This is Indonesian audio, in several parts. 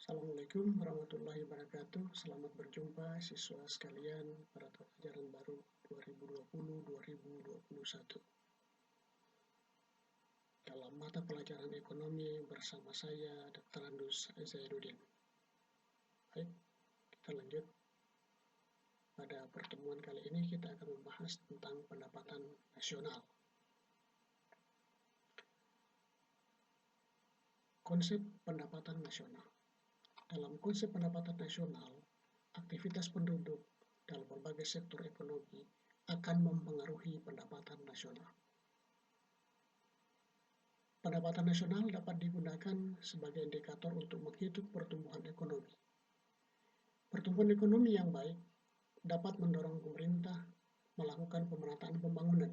Assalamualaikum warahmatullahi wabarakatuh. Selamat berjumpa siswa sekalian pada pelajaran baru 2020-2021. Dalam mata pelajaran ekonomi bersama saya Dr. Andus Zainuddin. Baik, kita lanjut. Pada pertemuan kali ini kita akan membahas tentang pendapatan nasional. Konsep pendapatan nasional. Dalam konsep pendapatan nasional, aktivitas penduduk dalam berbagai sektor ekonomi akan mempengaruhi pendapatan nasional. Pendapatan nasional dapat digunakan sebagai indikator untuk menghitung pertumbuhan ekonomi. Pertumbuhan ekonomi yang baik dapat mendorong pemerintah melakukan pemerataan pembangunan.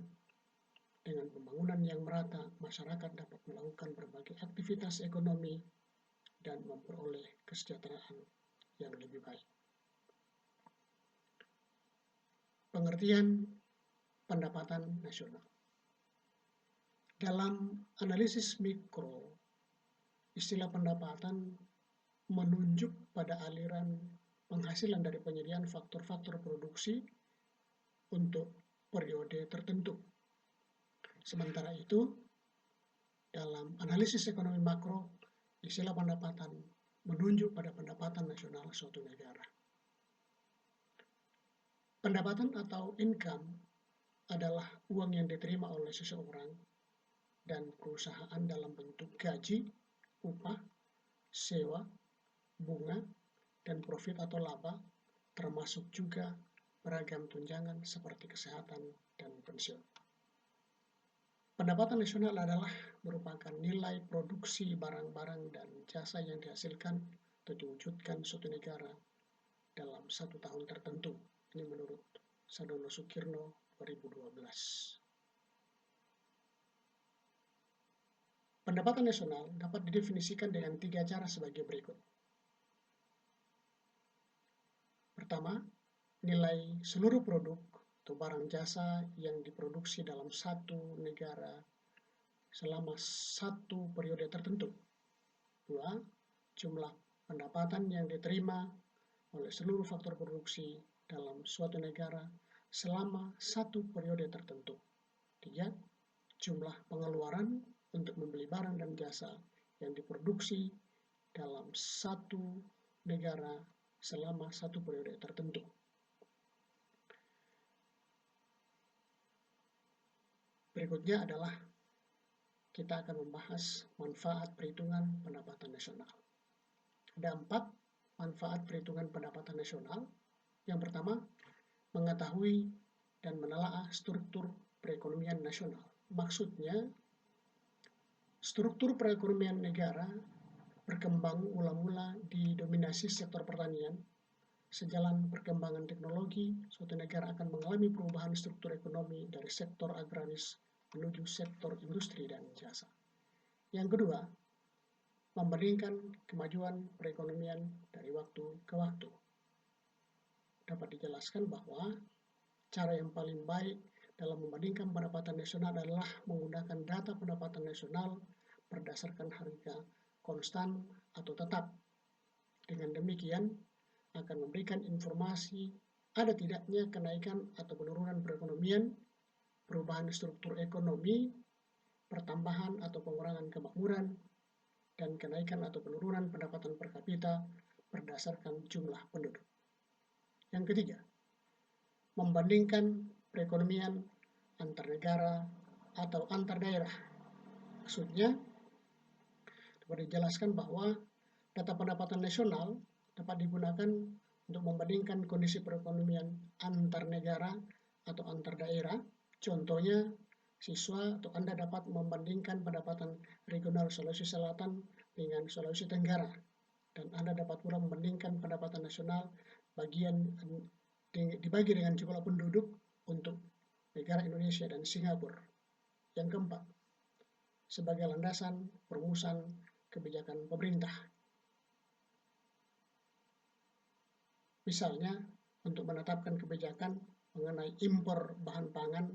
Dengan pembangunan yang merata, masyarakat dapat melakukan berbagai aktivitas ekonomi dan memperoleh kesejahteraan yang lebih baik. Pengertian pendapatan nasional. Dalam analisis mikro, istilah pendapatan menunjuk pada aliran penghasilan dari penyediaan faktor-faktor produksi untuk periode tertentu. Sementara itu, dalam analisis ekonomi makro, istilah pendapatan menunjuk pada pendapatan nasional suatu negara. Pendapatan atau income adalah uang yang diterima oleh seseorang dan perusahaan dalam bentuk gaji, upah, sewa, bunga, dan profit atau laba, termasuk juga beragam tunjangan seperti kesehatan dan pensiun. Pendapatan nasional adalah merupakan nilai produksi barang-barang dan jasa yang dihasilkan atau diwujudkan suatu negara dalam satu tahun tertentu. Ini menurut Sadono Sukirno 2012. Pendapatan nasional dapat didefinisikan dengan 3 cara sebagai berikut. Pertama, nilai seluruh produk atau barang jasa yang diproduksi dalam satu negara selama satu periode tertentu. 2. Jumlah pendapatan yang diterima oleh seluruh faktor produksi dalam suatu negara selama satu periode tertentu. 3. Jumlah pengeluaran untuk membeli barang dan jasa yang diproduksi dalam satu negara selama satu periode tertentu. Berikutnya adalah kita akan membahas manfaat perhitungan pendapatan nasional. Ada 4 manfaat perhitungan pendapatan nasional. Yang pertama, mengetahui dan menelaah struktur perekonomian nasional. Maksudnya, struktur perekonomian negara berkembang mula-mula didominasi sektor pertanian. Sejalan perkembangan teknologi, suatu negara akan mengalami perubahan struktur ekonomi dari sektor agraris menuju sektor industri dan jasa. Yang kedua, membandingkan kemajuan perekonomian dari waktu ke waktu. Dapat dijelaskan bahwa cara yang paling baik dalam membandingkan pendapatan nasional adalah menggunakan data pendapatan nasional berdasarkan harga konstan atau tetap. Dengan demikian, akan memberikan informasi ada tidaknya kenaikan atau penurunan perekonomian, perubahan struktur ekonomi, pertambahan atau pengurangan kemakmuran, dan kenaikan atau penurunan pendapatan per kapita berdasarkan jumlah penduduk. Yang ketiga, membandingkan perekonomian antar negara atau antar daerah. Maksudnya, dapat dijelaskan bahwa data pendapatan nasional dapat digunakan untuk membandingkan kondisi perekonomian antar negara atau antar daerah. Contohnya, siswa atau Anda dapat membandingkan pendapatan regional Sulawesi Selatan dengan Sulawesi Tenggara. Dan Anda dapat pula membandingkan pendapatan nasional dibagi dengan jumlah penduduk untuk negara Indonesia dan Singapura. Yang keempat, sebagai landasan perumusan kebijakan pemerintah. Misalnya, untuk menetapkan kebijakan mengenai impor bahan pangan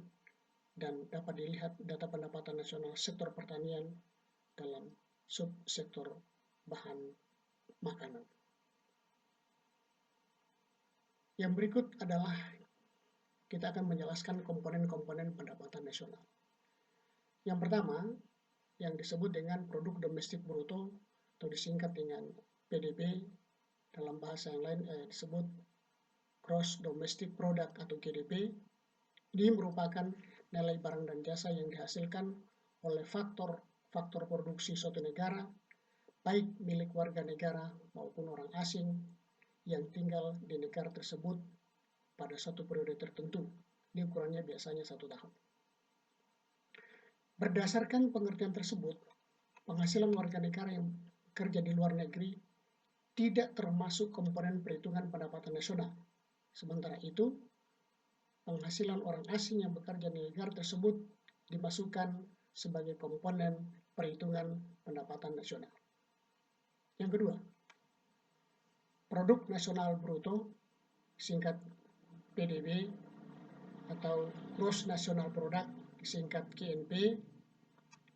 dan dapat dilihat data pendapatan nasional sektor pertanian dalam subsektor bahan makanan. Yang berikut adalah kita akan menjelaskan komponen-komponen pendapatan nasional. Yang pertama, yang disebut dengan produk domestik bruto atau disingkat dengan PDB, dalam bahasa yang lain disebut gross domestic product atau GDP. Ini merupakan nilai barang dan jasa yang dihasilkan oleh faktor produksi suatu negara, baik milik warga negara maupun orang asing yang tinggal di negara tersebut pada suatu periode tertentu. Ini ukurannya biasanya 1 tahun. Berdasarkan pengertian tersebut, penghasilan warga negara yang bekerja di luar negeri tidak termasuk komponen perhitungan pendapatan nasional. Sementara itu, penghasilan orang asing yang bekerja di negara tersebut dimasukkan sebagai komponen perhitungan pendapatan nasional. Yang kedua, produk nasional bruto, singkat PDB, atau gross national product, singkat GNP,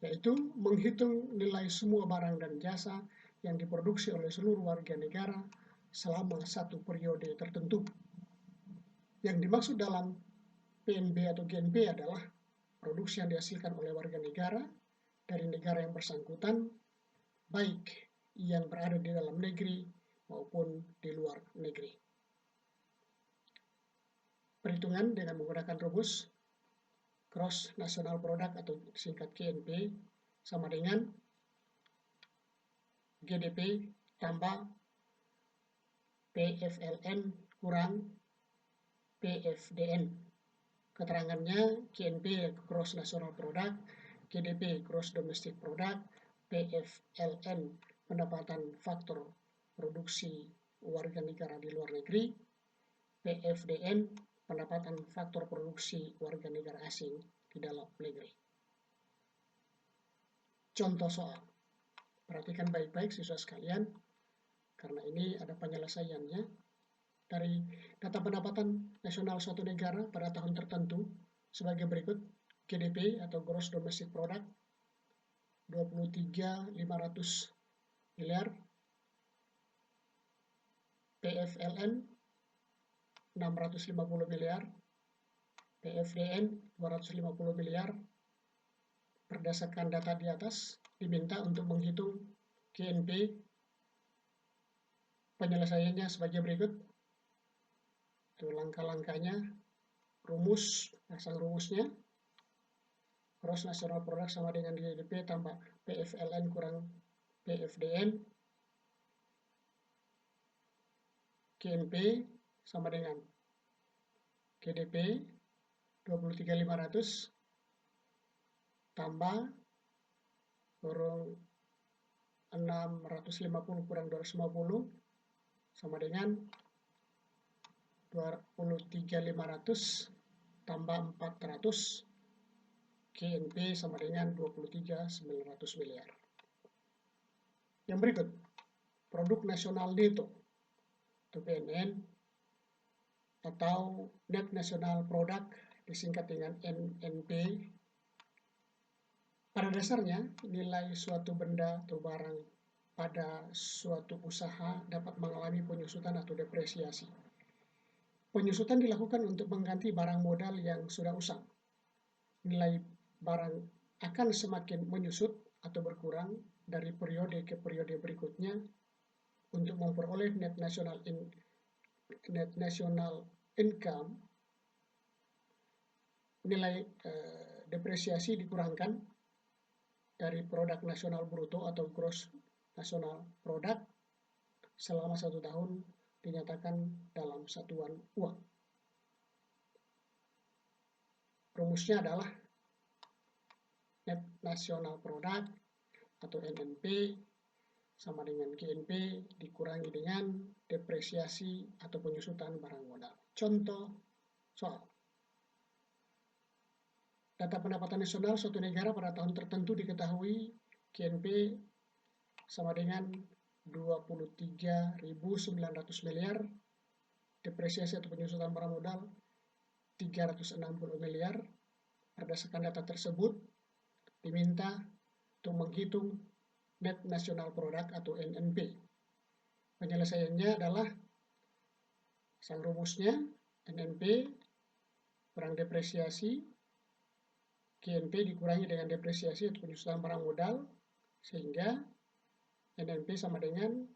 yaitu menghitung nilai semua barang dan jasa yang diproduksi oleh seluruh warga negara selama satu periode tertentu. Yang dimaksud dalam PNB atau GNP adalah produksi yang dihasilkan oleh warga negara dari negara yang bersangkutan, baik yang berada di dalam negeri maupun di luar negeri. Perhitungan dengan menggunakan rumus gross national product atau singkat GNP sama dengan GDP tambah PFLN kurang PFDN. Keterangannya GNP gross national product, GDP gross domestic product, PFLN pendapatan faktor produksi warga negara di luar negeri, PFDN pendapatan faktor produksi warga negara asing di dalam negeri. Contoh soal. Perhatikan baik-baik siswa sekalian, karena ini ada penyelesaiannya. Dari data pendapatan nasional suatu negara pada tahun tertentu sebagai berikut: GDP atau Gross Domestic Product 23.500 miliar, PFLN 650 miliar, PFDN 250 miliar. Berdasarkan data di atas, diminta untuk menghitung GNP. Penyelesaiannya sebagai berikut. Itu langkah-langkahnya. Rumus, pasang rumusnya. Gross National Product sama dengan GDP tambah PFLN kurang PFDN. GNP sama dengan GDP 23.500 tambah kurang 650 kurang 250 sama dengan 23.500 tambah 400, GNP sama dengan 23.900 miliar. Yang berikut, produk nasional neto atau PNN atau Net National Product disingkat dengan NNP. Pada dasarnya, nilai suatu benda atau barang pada suatu usaha dapat mengalami penyusutan atau depresiasi. Penyusutan dilakukan untuk mengganti barang modal yang sudah usang. Nilai barang akan semakin menyusut atau berkurang dari periode ke periode berikutnya untuk memperoleh net national income. Nilai depresiasi dikurangkan dari produk nasional bruto atau gross national product selama 1 tahun dinyatakan dalam satuan uang. Rumusnya adalah net national product atau NNP sama dengan GNP dikurangi dengan depresiasi atau penyusutan barang modal. Contoh soal. Data pendapatan nasional suatu negara pada tahun tertentu diketahui GNP sama dengan 23.900 miliar, depresiasi atau penyusutan barang modal 360 miliar. Berdasarkan data tersebut, diminta untuk menghitung Net National Product atau NNP. Penyelesaiannya adalah sang rumusnya NNP kurang depresiasi, GNP dikurangi dengan depresiasi atau penyusutan barang modal, sehingga NNP sama dengan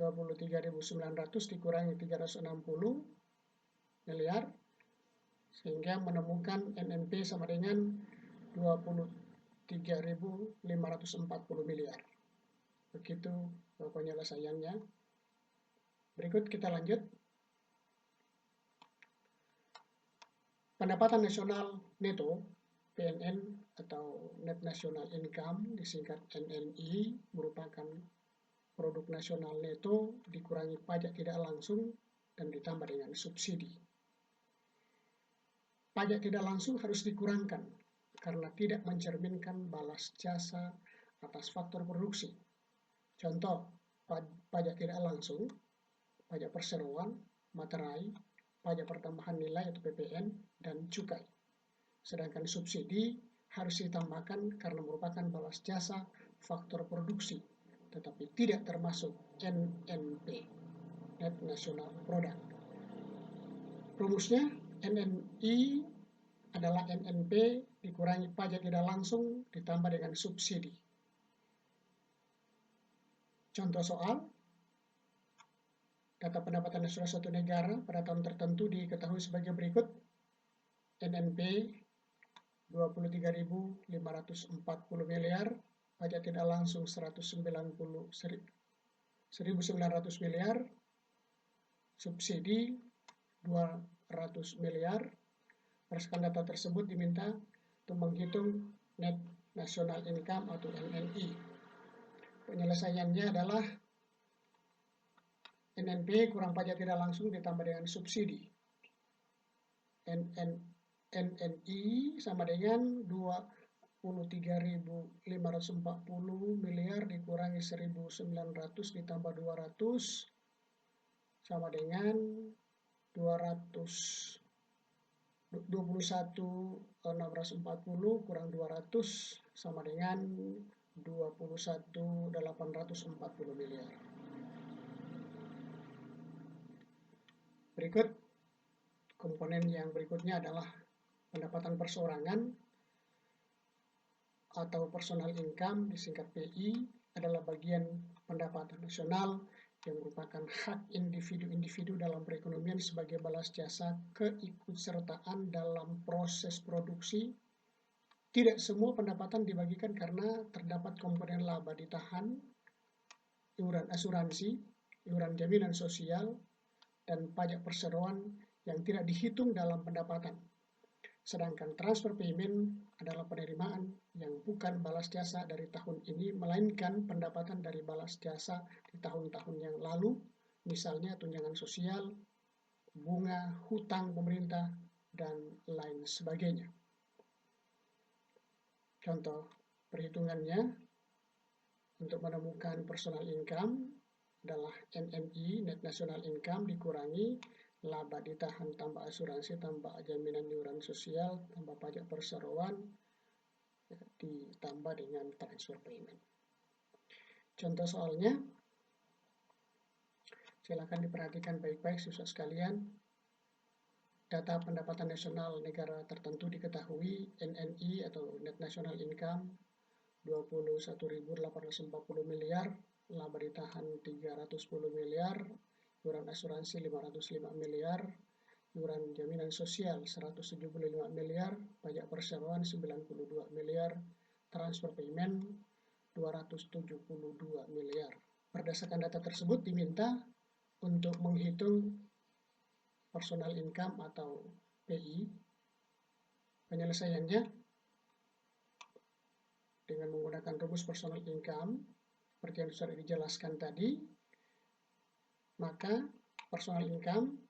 23.900 dikurangi 360 miliar, sehingga menemukan NNP sama dengan 23.540 miliar. Begitu penyelesaiannya. Berikut kita lanjut. Pendapatan nasional neto PNN atau Net National Income disingkat NNI merupakan produk nasional neto dikurangi pajak tidak langsung dan ditambah dengan subsidi. Pajak tidak langsung harus dikurangkan karena tidak mencerminkan balas jasa atas faktor produksi. Contoh, pajak tidak langsung, pajak perseroan, materai, pajak pertambahan nilai atau PPN, dan cukai. Sedangkan subsidi harus ditambahkan karena merupakan balas jasa faktor produksi, tetapi tidak termasuk NNP, Net National Product. Rumusnya, NNI adalah NNP dikurangi pajak tidak langsung ditambah dengan subsidi. Contoh soal, data pendapatan nasional suatu negara pada tahun tertentu diketahui sebagai berikut. NNP 23.540 miliar, pajak tidak langsung 1.900 miliar, subsidi 200 miliar. Berdasarkan data tersebut diminta untuk menghitung Net National Income atau NNI. Penyelesaiannya adalah NNP kurang pajak tidak langsung ditambah dengan subsidi. NNI sama dengan 23.540 miliar dikurangi 1.900 ditambah 200 sama dengan 21.640 kurang 200 sama dengan 21.840 miliar. Berikut komponen yang berikutnya adalah pendapatan perseorangan atau personal income disingkat PI adalah bagian pendapatan nasional yang merupakan hak individu-individu dalam perekonomian sebagai balas jasa keikutsertaan dalam proses produksi. Tidak semua pendapatan dibagikan karena terdapat komponen laba ditahan, iuran asuransi, iuran jaminan sosial, dan pajak perseroan yang tidak dihitung dalam pendapatan. Sedangkan transfer payment adalah penerimaan yang bukan balas jasa dari tahun ini, melainkan pendapatan dari balas jasa di tahun-tahun yang lalu, misalnya tunjangan sosial, bunga, hutang pemerintah, dan lain sebagainya. Contoh perhitungannya untuk menemukan personal income adalah NNI, Net National Income, dikurangi laba ditahan tambah asuransi tambah jaminan iuran sosial tambah pajak perseroan ditambah dengan transfer payment. Contoh soalnya, silakan diperhatikan baik-baik siswa sekalian. Data pendapatan nasional negara tertentu diketahui NNI atau Net National Income 21.840 miliar, laba ditahan 310 miliar, iuran asuransi 505 miliar, iuran jaminan sosial 175 miliar, pajak perseroan 92 miliar, transfer payment 272 miliar. Berdasarkan data tersebut diminta untuk menghitung personal income atau PI. Penyelesaiannya dengan menggunakan rumus personal income seperti yang sudah dijelaskan tadi, maka personal income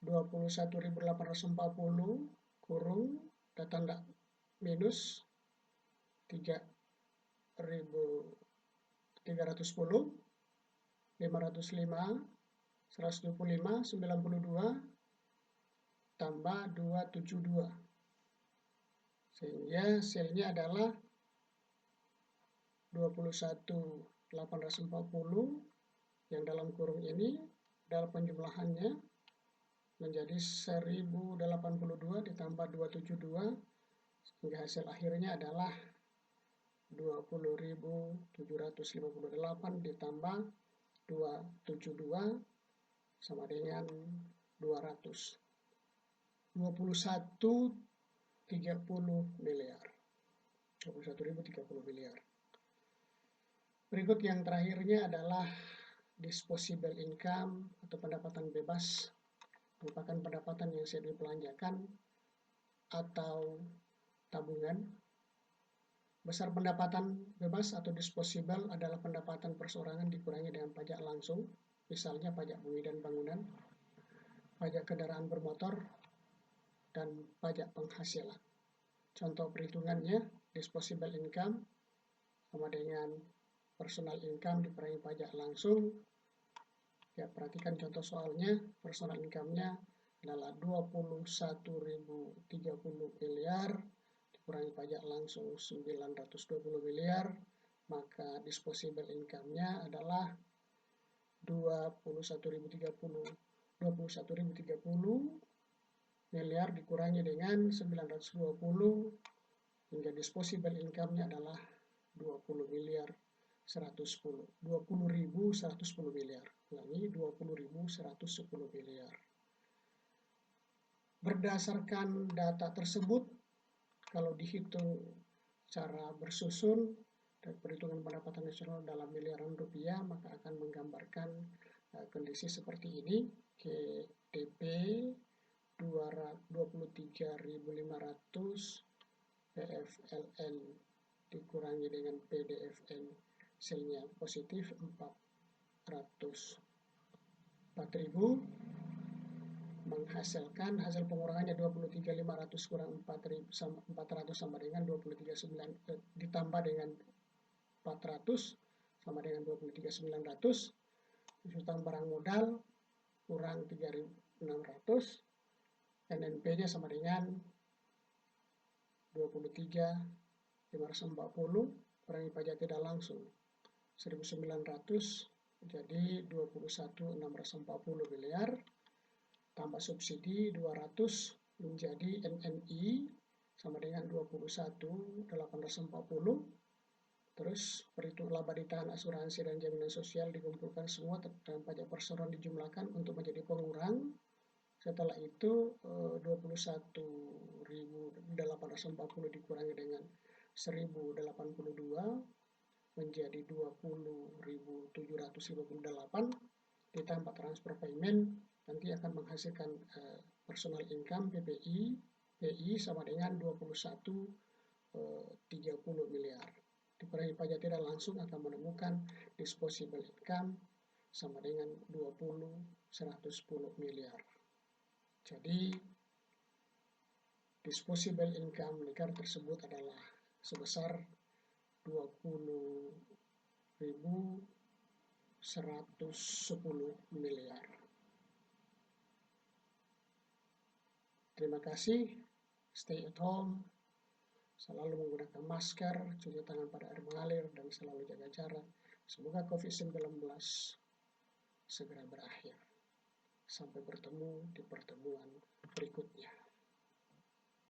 21.840 kurung tanda minus 3.310, 505, 125, 92 tambah 272, sehingga hasilnya adalah 21.840 Yang dalam kurung ini dalam penjumlahannya menjadi 1082 ditambah 272 sehingga hasil akhirnya adalah 20.758 ditambah 272 sama dengan 200. 21.030 miliar. 21.030 miliar. Berikut yang terakhirnya adalah disposable income atau pendapatan bebas, merupakan pendapatan yang siap dibelanjakan atau tabungan. Besar pendapatan bebas atau disposable adalah pendapatan perseorangan dikurangi dengan pajak langsung, misalnya pajak bumi dan bangunan, pajak kendaraan bermotor, dan pajak penghasilan. Contoh perhitungannya, disposable income sama dengan personal income dikurangi pajak langsung. Ya, perhatikan contoh soalnya, personal income-nya adalah 21.030 miliar, dikurangi pajak langsung 920 miliar, maka disposable income-nya adalah 21.030 miliar dikurangi dengan 920 hingga disposable income-nya adalah 20.110 miliar. Ulangi, 20.110 miliar. Berdasarkan data tersebut, kalau dihitung secara bersusun dan perhitungan pendapatan nasional dalam miliaran rupiah, maka akan menggambarkan kondisi seperti ini. GDP 23.500, PFLN dikurangi dengan PDFN, hasilnya positif 404.000, menghasilkan hasil pengurangannya 23.500 kurang 400 sama dengan 23.900 ditambah dengan 400 sama dengan 23.900, utang barang modal kurang 3.600, NNP-nya sama dengan 23.540 kurangi pajak tidak langsung 1.900 jadi 21.640 miliar, tambah subsidi 200 menjadi NNI sama dengan 21.840. Terus perhitung laba ditahan asuransi dan jaminan sosial dikumpulkan semua dan pajak perseroan dijumlahkan untuk menjadi pengurang. Setelah itu 21.840 dikurangi dengan 1.082 menjadi 20.758 ditambah transfer payment nanti akan menghasilkan personal income PPI sama dengan 21.30 miliar. Dikurangi pajak tidak langsung akan menemukan disposable income sama dengan 20.110 miliar. Jadi disposable income negara tersebut adalah sebesar 20.110 miliar. Terima kasih. Stay at home. Selalu menggunakan masker, cuci tangan pada air mengalir, dan selalu jaga jarak. Semoga COVID-19 segera berakhir. Sampai bertemu di pertemuan berikutnya.